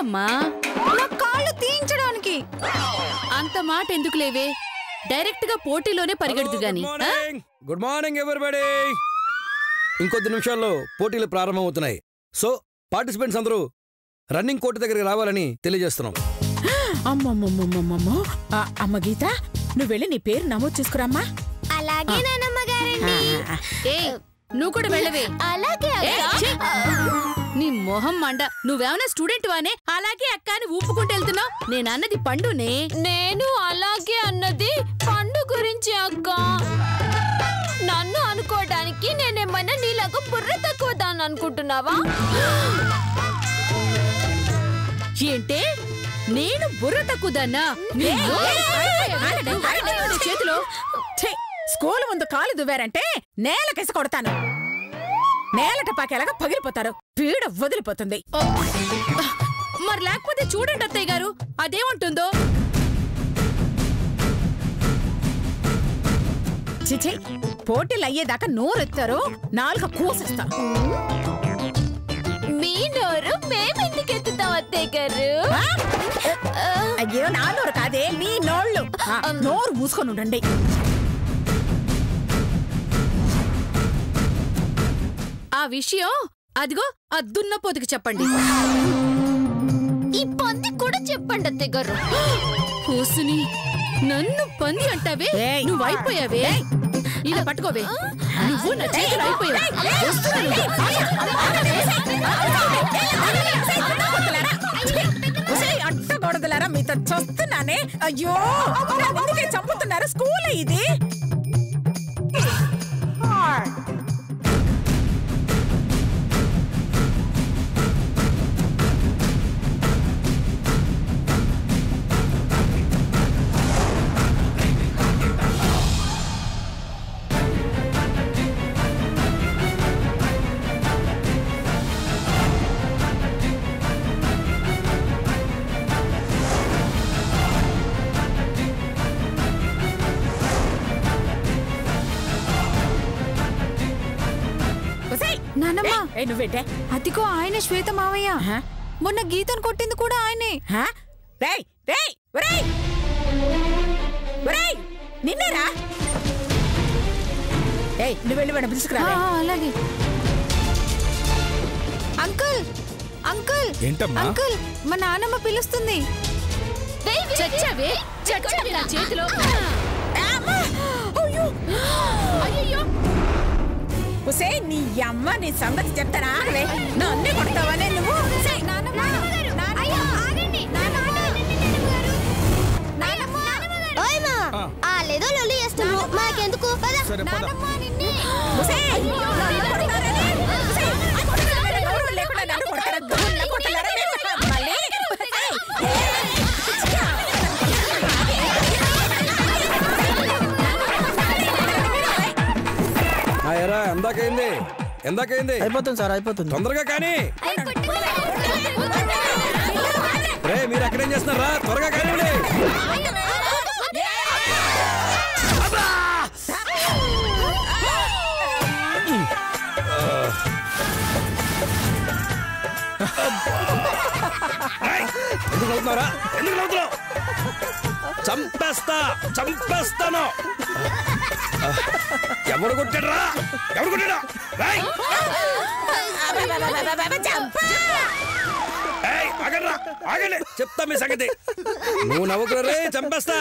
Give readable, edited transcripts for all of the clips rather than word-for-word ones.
ఎందుకమ్మా? నా కాళ్ళు తీయించడానికి. అంత మాట ఎందుకు లేవే, డైరెక్ట్ గా పోటీలోనే పరిగెడుతు గాని. Good morning everybody. ఇంకొద్ది నిమిషాల్లో పోటీలు ప్రారంభమవుతున్నాయి. సో పార్టిసిపెంట్స్ అందరూ రన్నింగ్ కోర్టు దగ్గరికి రావాలని తెలియజేస్తున్నాం. అమ్మమ్మమ్మమ్మమ్మమ్మో. అమ్మ గీత, నువ్వు వెళ్ళి నీ పేరు నమోదు చేసుకురామ్మా. అలాగే నానమ్మ గారండి. నువ్వు కూడా వెళ్ళవే. అలాగే నీ మొహం మండ. నువ్వేమన్నా స్టూడెంట్ వానే అలాగే అక్క అని ఊపుకుంటూ వెళ్తున్నావు? నేను అన్నది పండునే. నేను అలాగే అన్నది పండు గురించి అక్క. నన్ను అనుకోవడానికి నేనేమన్నా నీలాగా బుర్ర తక్కువ దాన్ని అనుకుంటున్నావా? ఏంటే నేను బుర్ర తక్కువదన్నా? చేతిలో స్కూల్ ముందు కాలు దువ్వారంటే నేలకేసి కొడతాను. నేలట పాకేలాగా పగిలిపోతారు. పీడ వదిలిపోతుంది. మరి లేకపోతే చూడండి అత్తయ్య గారు అదేముంటుందో. చిచి, పోటీలు అయ్యేదాకా నోరెత్తారు, నాలుక కూసేస్తా. మీ నోరు మేమెందుకు ఎత్తుతాం అత్తయ్య గారు? అయ్యో, నా నోరు కాదే, మీ నోళ్ళు. నోరు మూసుకొని ఉండండి. ఆ విషయం అదిగో అద్దున్న పోతుకి చెప్పండి. ఈ పంది కూడా చెప్పండి అత్తయ్య గారు. కూసుని నన్ను పంది అంటావే? నువ్వు అయిపోయావే. ఇలా పట్టుకోవే. నువ్వు నా చేతులు అయిపోయావు. అట్టగొడదలారా, మీతో చూస్తున్నానే. అయ్యో, చంపుతున్నారు. స్కూల్ ఇది. నువ్వేంటే? అదిగో ఆయన శ్వేత మావయ్య. మొన్న గీతను కొట్టింది కూడా ఆయనే. నిన్నేరా? నువ్వు వెళ్ళి వాడిని పిలుచుకురా. అలాగే. అంకుల్, అంకుల్, అంకుల్, మా నాన్నమ్మ పిలుస్తుంది. చచ్చావే, చచ్చావే నా చేతిలో. అయ్యో, ఉసే నీ అమ్మ నీ సంగతి చెప్తారా? నన్నే కొడతావనే నువ్వు? లేదో లొల్లి చేస్తున్నావు, మాకెందుకు? ఎందాకైంది? ఎందాకైంది? అయిపోతుంది సార్, అయిపోతుంది. తొందరగా కానీ. రే, మీరు ఎక్కడేం చేస్తున్నారా? త్వరగా కానీ. ఎందుకు నవ్వుతున్నారా? ఎందుకు నవ్వుతున్నావు? చంపేస్తా, చంపేస్తాను. ఎవడు కొట్టాడరా? ఎవడు కొట్టాడా? ఆగండి, చెప్తా మీ సంగతి. నువ్వు నవ్వుకురే, చంపేస్తా.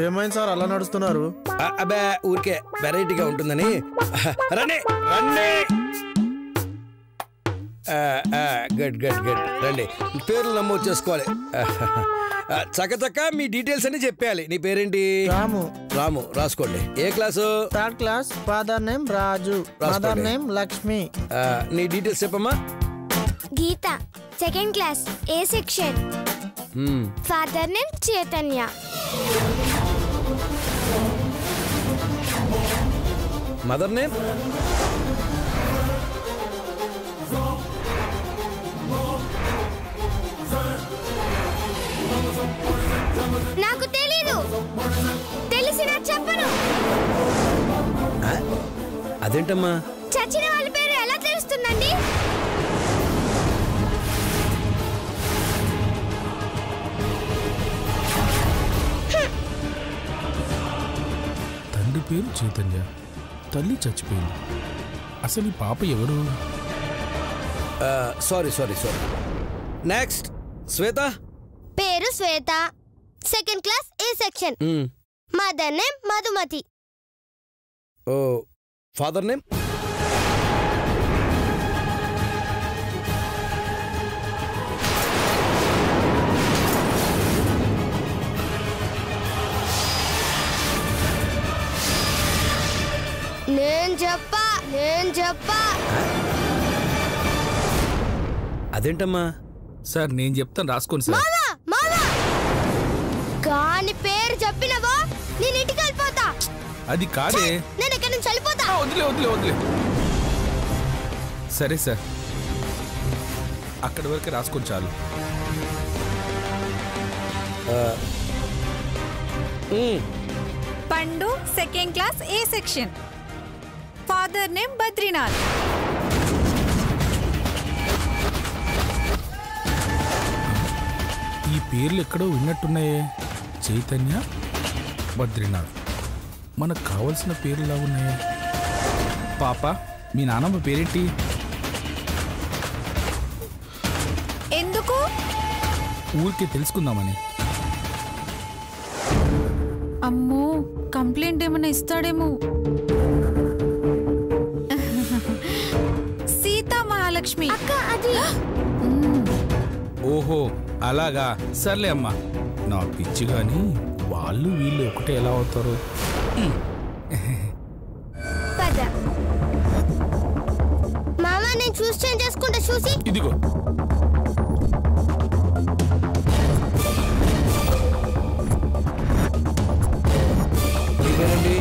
ఏమైంది సార్ అలా నడుస్తున్నారు? అబ్బా, ఊరికే వెరైటీగా ఉంటుందని. రండి రండి. Good good good. రండి, పేర్లు నమోదు చేసుకోవాలి. చకచక మీ డీటెయిల్స్ అన్ని చెప్పేయాలి. నీ పేరేంటి? రాము. రాము, రాసుకోండి. ఏ class? 3rd class. Father name Raju, mother name Lakshmi. నీ డీటెయిల్స్ చెప్పమ్మా. Geetha, 2nd class, A section. Father name Chaitanya. Mother name? నాకు తెలీదు. తెలిసినా చెప్పను. అదేంటమ్మా? చచ్చిన వాళ్ళ పేరు ఎలా తెలుస్తుందండి? తండ్రి పేరు చైతన్య, తల్లి చచ్చిపోయింది. అసలు ఈ పాప ఎవరు? Sorry next Shweta. పేరు Shweta, second class A section. Mother name Madhumathi. ఓ ఫాదర్ నేమ్? నేను చెప్పా. అదేంటమ్మా? సార్ నేను చెప్తాను, రాసుకోండి సార్. మామా కాని పేరు చెప్పినవో నేను ఇంటికి వెళ్ళిపోతా. అది కాదే, నేను ఇక్కడి నుంచి వెళ్ళిపోతా. వదిలే. సరే సార్, అక్కడి వరకు రాసుకొని చాలు. పండు, second class A section. Father name Badrinath. ఈ పేర్లు ఎక్కడో విన్నట్టున్నాయే. చైతన్య, బద్రీనాథ్. మనకు కావలసిన పేర్లులా ఉన్నాయే. పాప, మీ నాన్నమ్మ పేరేంటి? ఎందుకు? ఊరికే తెలుసుకుందామని. అమ్మో, కంప్లైంట్ ఏమైనా ఇస్తాడేమో. సీతా మహాలక్ష్మి. అక్క అది. ఓహో అలాగా, సర్లే అమ్మా. నా పిచ్చి గాని వాళ్ళు వీళ్ళు ఒకటే ఎలా అవుతారు? మామ నేను చేంజ్ చేసుకుంటా. చూసి ఇదిగో. ఇదేనండి.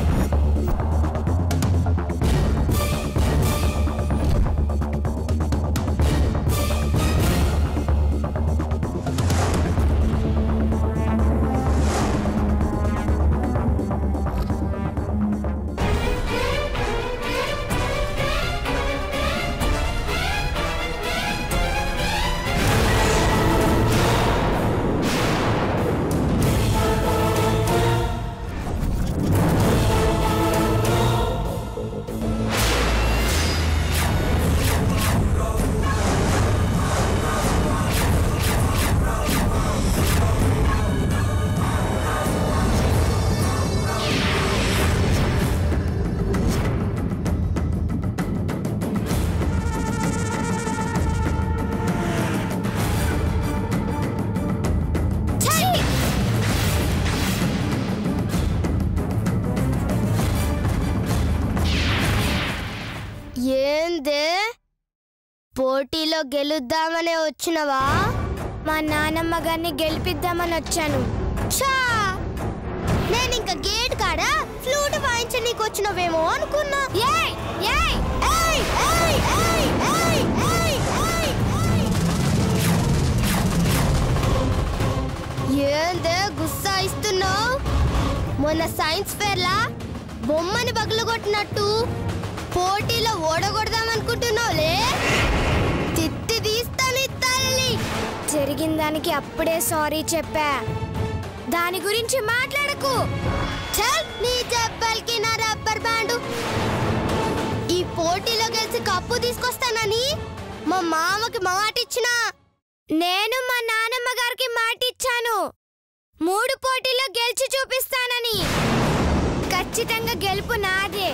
ఏందే పోటీలో గెలుద్దామనే వచ్చినవా? మా నానమ్మ గారిని గెలిపిద్దామని వచ్చాను. నేను ఇంకా గేట్ కాడ ఫ్లూట్ వాయించనీకి వచ్చినవేమో అనుకున్నా. ఏందే గుస్సా ఇస్తున్నావు? మొన్న సైన్స్ ఫేర్ లా బొమ్మని పగలగొట్టినట్టు పోటీలో ఓడగొడదామనుకుంటున్నావులే. తిత్తి తీస్తాను తల్లి. జరిగిన దానికి అప్పుడే సారీ చెప్పా. దాని గురించి మాట్లాడకు. చల్, నీ చెప్పల్కి నా రబ్బర్ బ్యాండు. ఈ పోటీలో గెలిచి కప్పు తీసుకొస్తానని మా మామకి మాటిచ్చినా. నేను మా నానమ్మ గారికి మాటిచ్చాను 3 పోటీలో గెలిచి చూపిస్తానని. ఖచ్చితంగా గెలుపు నాదే.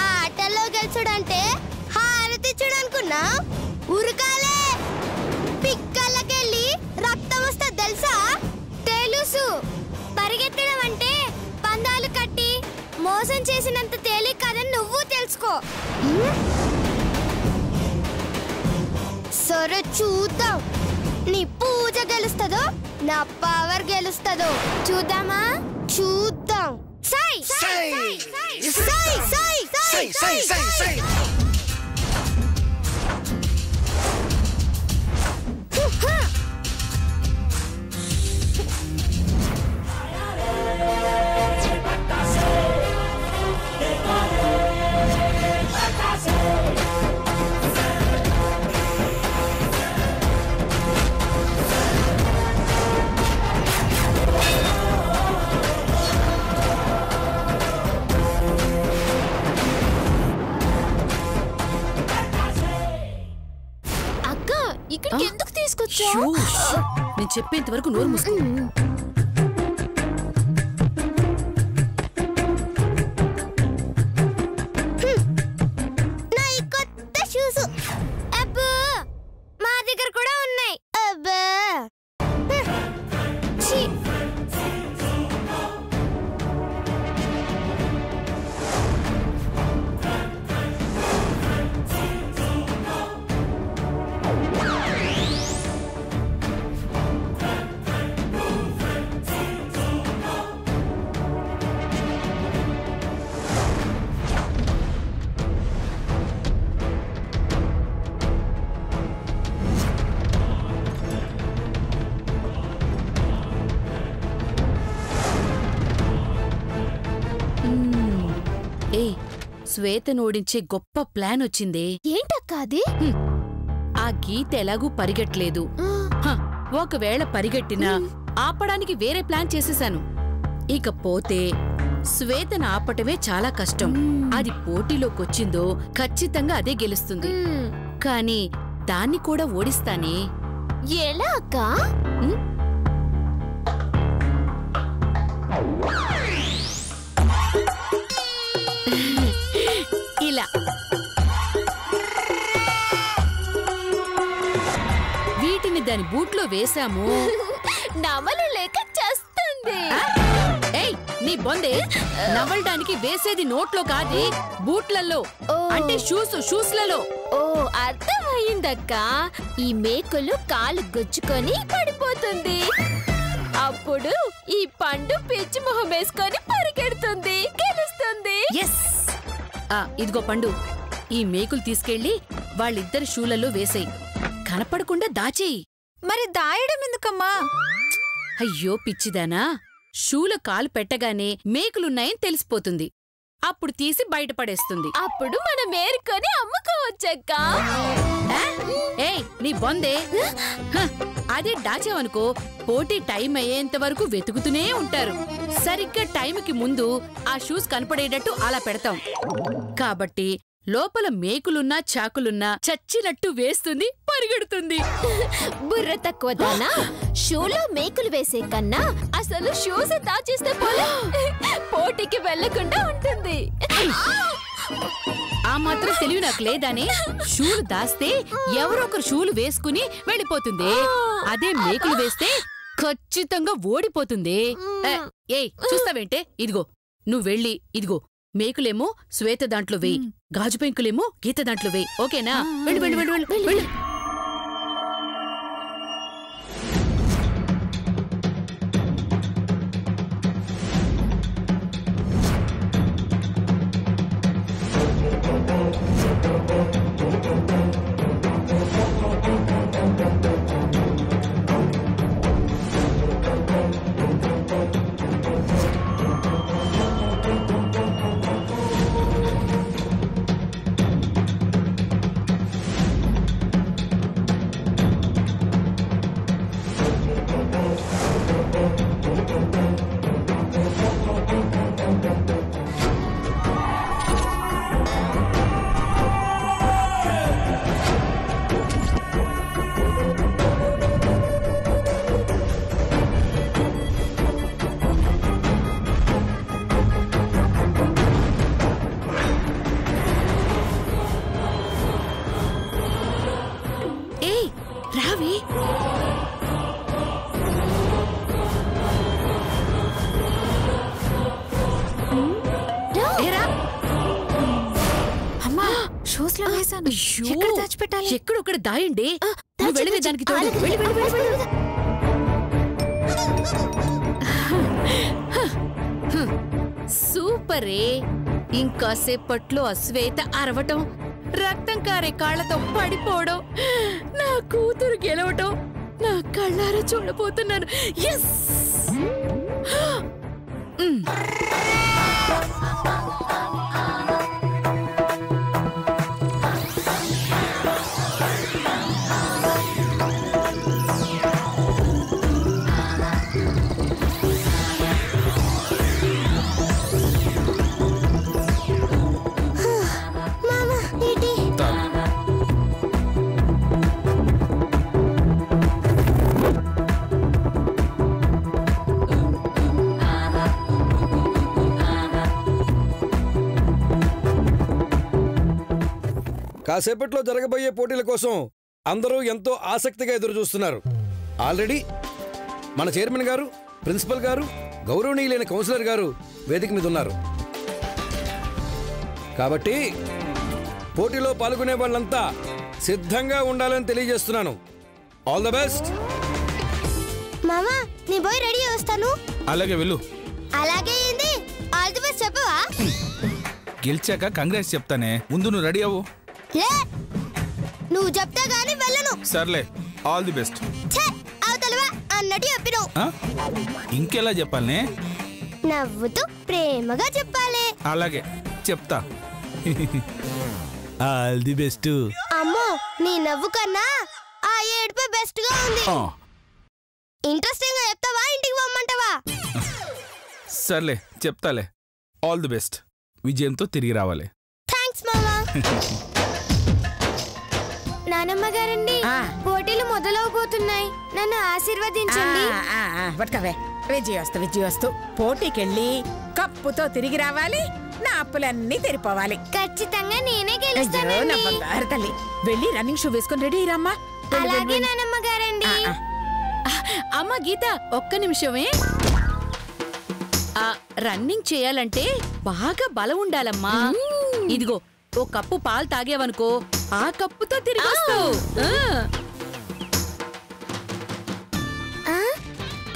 ఆ ఆటల్లో గెలుచుడంటే హారతిచ్చుడు అనుకున్నా? ఉరకాలే. పిక్కలకెళ్ళి రక్తం వస్తా తెలుసా? తెలుసు. పరిగెత్తడం అంటే పందాలు కట్టి మోసం చేసినంత తేలిక కాదని నువ్వు తెలుసుకో. సరే చూద్దాం, నీ పూజ గెలుస్తుందో నా పవర్ గెలుస్తుందో చూద్దామా? చూద్దాం. సై సై సై సై సై సై సై. ఇక్కడికి ఎందుకు తీసుకొచ్చా? నేను చెప్పేంత వరకు నోరు మూసుకో. నా ఈ కొత్త షూస్ అబ్బో మా దగ్గర కూడా ఉన్నాయి. అబ్బా ఛీ. శ్వేతను ఓడించే గొప్ప ప్లాన్ వచ్చిందే. ఏంటక్క అది? ఆ గీత ఎలాగూ పరిగెట్లేదు. ఒకవేళ పరిగెట్టినా ఆపడానికి వేరే ప్లాన్ చేసేశాను. ఇకపోతే శ్వేతను ఆపటమే చాలా కష్టం. అది పోటీలోకొచ్చిందో ఖచ్చితంగా అదే గెలుస్తుంది. కానీ దాన్ని కూడా ఓడిస్తానే. ఎలా అక్క? ఇలా వీటిని దాని బూట్లో వేశాము. నమలు లేక చేస్తుంది. ఏయ్ నీ బొందే, నవ్వడానికి వేసేది నోట్లో కాదు, బూట్లలో. అంటే షూస్లలో. ఓ అర్థమయ్యిందక్క. ఈ మేకులు కాలు గుచ్చుకొని పడిపోతుంది. అప్పుడు ఈ పండు పిచ్చి మొహం వేసుకొని పరిగెడుతుంది, గెలుస్తుంది. ఇదిగో పండు, ఈ మేకులు తీసుకెళ్లి వాళ్ళిద్దరి షూలలో వేసేయి. కనపడకుండా దాచేయి. మరి దాయడం ఎందుకమ్మా? అయ్యో పిచ్చిదానా, షూల కాలు పెట్టగానే మేకులున్నాయని తెలిసిపోతుంది. అప్పుడు తీసి బయటపడేస్తుంది. అప్పుడు మనం ఏరుకొని అమ్ముకోవచ్చక్క. ఏయ్ నీ బొందే, అదే దాచావనుకో పోటీ టైం అయ్యేంత వరకు వెతుకుతూనే ఉంటారు. సరిగ్గా టైంకి ముందు ఆ షూస్ కనపడేటట్టు అలా పెడతాం. కాబట్టి లోపల మేకులున్నా చాకులున్నా చచ్చినట్టు వేస్తుంది, పరిగెడుతుంది. బుర్ర తక్కువ దానా, షూలో మేకులు వేసే కన్నా అసలు షూస్ దాచేస్తే పోలే, పోటీకి వెళ్లకుండా ఉంటుంది. ఆ మాత్రం తెలివి నాకు లేదానే. షూలు దాస్తే ఎవరో ఒకరు షూలు వేసుకుని వెళ్ళిపోతుంది. అదే మేకులు వేస్తే ఖచ్చితంగా ఓడిపోతుంది. ఏయ్ చూస్తావేంటే, ఇదిగో నువ్వు వెళ్ళి ఇదిగో మేకులేమో శ్వేత దాంట్లో వేయి, గాజు పెంకులేమో గీత దాంట్లో వేయి. ఓకేనా? వెళ్ళు వెళ్ళు వెళ్ళు వెళ్ళు వెళ్ళు. రావి. అమ్మా షూస్ లో వేసాను. ఎక్కడ దాచిపెట్టాలి? ఎక్కడొక్కడ దాయండి. వెళ్ళి దానికి తోడు. వెళ్ళి వెళ్ళి వెళ్ళి వెళ్ళి. సూపరే. ఇంకాసేపట్లో శ్వేత అరవటం, రక్తం కారే కాళ్లతో పడిపోవడం, నా కూతురు గెలవటం నా కళ్ళారా చూడబోతున్నాను. ఎస్. కాసేపట్లో జరగబోయే పోటీల కోసం అందరూ ఎంతో ఆసక్తిగా ఎదురుచూస్తున్నారు. ఆల్రెడీ మన చైర్మన్ గారు, ప్రిన్సిపల్ గారు, గౌరవనీయులైన కౌన్సిలర్ గారు వేదిక మీద ఉన్నారు. కాబట్టి పోటీలో పాల్గొనే వాళ్ళంతా సిద్ధంగా ఉండాలని తెలియజేస్తున్నాను. All the best. మామా నీ పోయి రెడీ వస్తాను. అలాగే వెళ్ళు. అలాగే ఏంది? ఆల్ ది బెస్ట్ చెప్పవా? గెలిచాక కంగ్రాట్స్ చెప్తానే, ముందు నువ్వు రెడీ అవ్వు. నువ్వు చెప్తా గానీ వెళ్ళను. సర్లే, ఆల్ ది బెస్ట్. అవతలవా అన్నట్టు చెప్పినావు. ఇంకెలా చెప్పాలనే? నవ్వుతూ ప్రేమగా చెప్పాలి. అలాగే చెప్తా. All the best. అమ్మో నీ నవ్వు కన్నా ఆ ఏడుపే బెస్ట్ గా ఉంది. ఇంట్రెస్టింగ్ గా చెప్తావా ఇంటికి పొమ్మంటావా? సర్లే చెప్తాలే. All the best. విజయంతో తిరిగి రావాలి. థ్యాంక్స్ మామా. నానమ్మ గారండి, పోటీలు మొదలవబోతున్నాయి, నన్ను ఆశీర్వదించండి. పట్టుకవే. విజయవస్తు పోటీకెళ్ళి కప్పుతో తిరిగి రావాలి, నా అప్పులన్నీ తెరిపోవాలి. ఖచ్చితంగా నేనే గెలుస్తాను. తల్లి వెళ్ళి రన్నింగ్ షూ వేసుకొని రెడీ అయ్యారమ్మా. అలాగే నానమ్మ గారండి. అమ్మ గీత, ఒక్క నిమిషమే. రన్నింగ్ చేయాలంటే బాగా బలం ఉండాలమ్మా. ఇదిగో ఓ కప్పు పాలు తాగేవనుకో, ఆ కప్పుతో తిరిగి వస్తావు.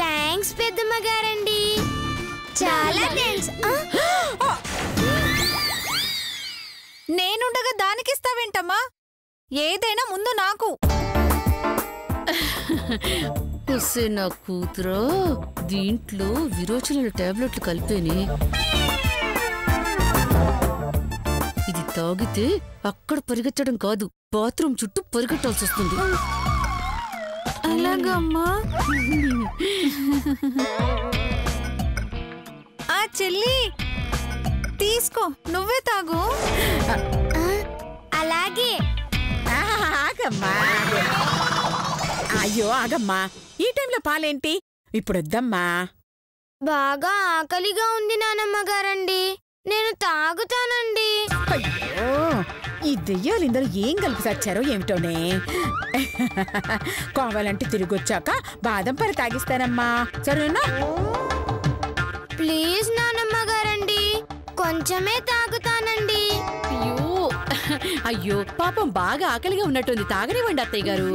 థ్యాంక్స్ పెద్దమ్మ గారండి, చాలా థ్యాంక్స్. నేనుండగా దానికిస్తావేంటమ్మా? ఏదైనా ముందు నాకు. నా కూతురు దీంట్లో విరోచనాల టాబ్లెట్లు కలిపేని. ఇది తాగితే అక్కడ పరిగెత్తడం కాదు, బాత్రూమ్ చుట్టూ పరిగెట్టాల్సి వస్తుంది. అలాగమ్మా. ఆ చెల్లి తీసుకో, నువ్వే తాగు. అలాగే. ఆగమ్మా. అయ్యో ఆగమ్మా, ఈ టైంలో పాలేంటి? ఇప్పుడు వద్దమ్మా. బాగా ఆకలిగా ఉంది నానమ్మ గారండి, నేను తాగుతానండి. అయ్యో ఈ దెయ్యాలు ఇందరూ ఏం కలిపి చచ్చారో ఏమిటోనే. కావాలంటే తిరిగొచ్చాక బాదం పరి తాగిస్తానమ్మా, సరేనా? ప్లీజ్ నానమ్మ గారండి, కొంచెమే తాగుతానండి. అయ్యో పాపం బాగా ఆకలిగా ఉన్నట్టుంది, తాగనివ్వండి అత్తయ్య గారు.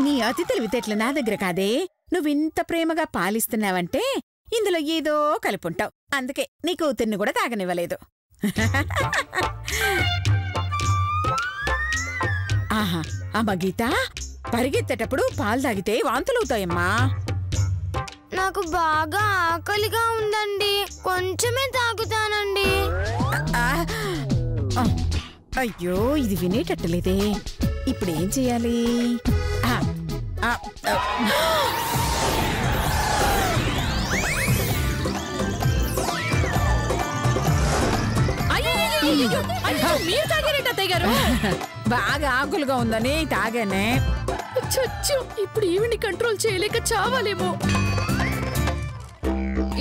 నీ అతి తెలివితేటలు నా దగ్గర కాదే. నువ్వింత ప్రేమగా పాలిస్తున్నావంటే ఇందులో ఏదో కలుపుంటావు, అందుకే నీ కూతుర్ని కూడా తాగనివ్వలేదు. ఆహా అమ్మ గీత, పరిగెత్తేటప్పుడు పాలు తాగితే వాంతులవుతాయమ్మా. నాకు బాగా ఆకలిగా ఉందండి, కొంచెమే తాగుతానండి. అయ్యో ఇది వినేటట్టులేదే, ఇప్పుడేం చెయ్యాలి? మీరు తాగారంట అత్తయ్య గారు? బాగా ఆకులుగా ఉందని తాగానే. చచ్చు, ఇప్పుడు ఈవిని కంట్రోల్ చేయలేక చావాలేమో.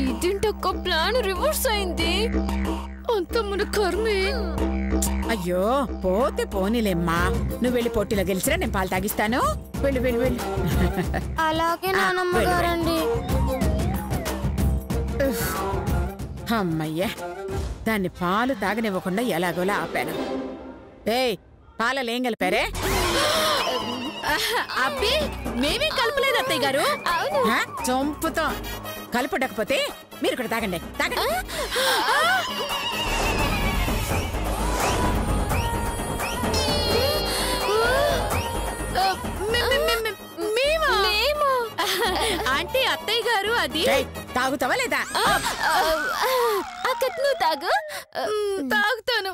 ఇదేంటక్క ప్లాన్ రివర్స్ అయింది? అంత మన కర్మే. అయ్యో పోతే పోనీలేమ్మా, నువ్వు వెళ్ళి పోటీలో గెలిచినా నేను పాలు తాగిస్తాను. వెళ్ళు వెళ్ళు వెళ్ళు. అలాగే నానమ్మ గారండి. అమ్మయ్యా, దాన్ని పాలు తాగనివ్వకుండా ఎలాగోలా ఆపాను. ఏయ్ పాలలేం కలిపారే? అబ్బే మేమేం కలపలేదు అత్తయ్య గారు. చంపుతో కలుపుడకపోతే మీరు కూడా తాగండి, తాగండి. అంటే అత్తయ్య గారు అది తాగుతావా లేదా? నువ్వు తాగు. తాగుతాను.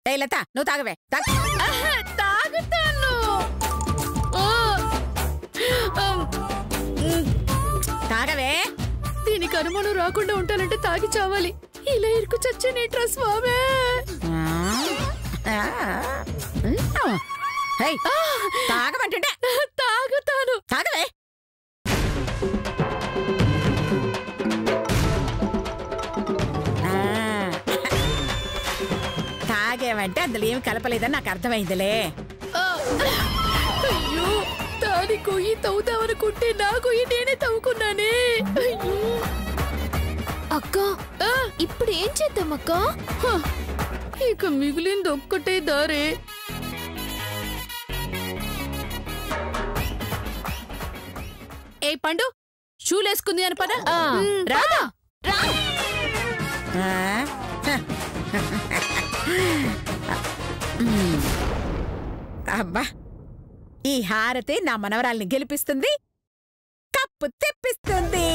ఏ లత నువ్వు తాగవే. తాగుతాను. తాగవే. దీనికి అనుమానం రాకుండా ఉంటానంటే తాగి చావాలి. ఇలా ఇరుకు చచ్చేనేట్రా స్వామి. తాగమంటుంటే తాగుతాను. తాగవే. తెప్పించావంటే అందులో ఏమి కలపలేదని నాకు అర్థమైందిలే. అయ్యో, దాని కొయ్యి తవ్వుతావనుకుంటే నా కొయ్యి నేనే తవ్వుకున్నానే. అయ్యో అక్క, ఇప్పుడు ఏం చేద్దాం అక్క? ఇక మిగిలింది ఒక్కటే దారే. ఏ పండు, షూలేసుకుంది అని పద. రాదా? అబ్బా, ఈ హారతే నా మనవరాల్ని గెలిపిస్తుంది, కప్పు తెప్పిస్తుంది.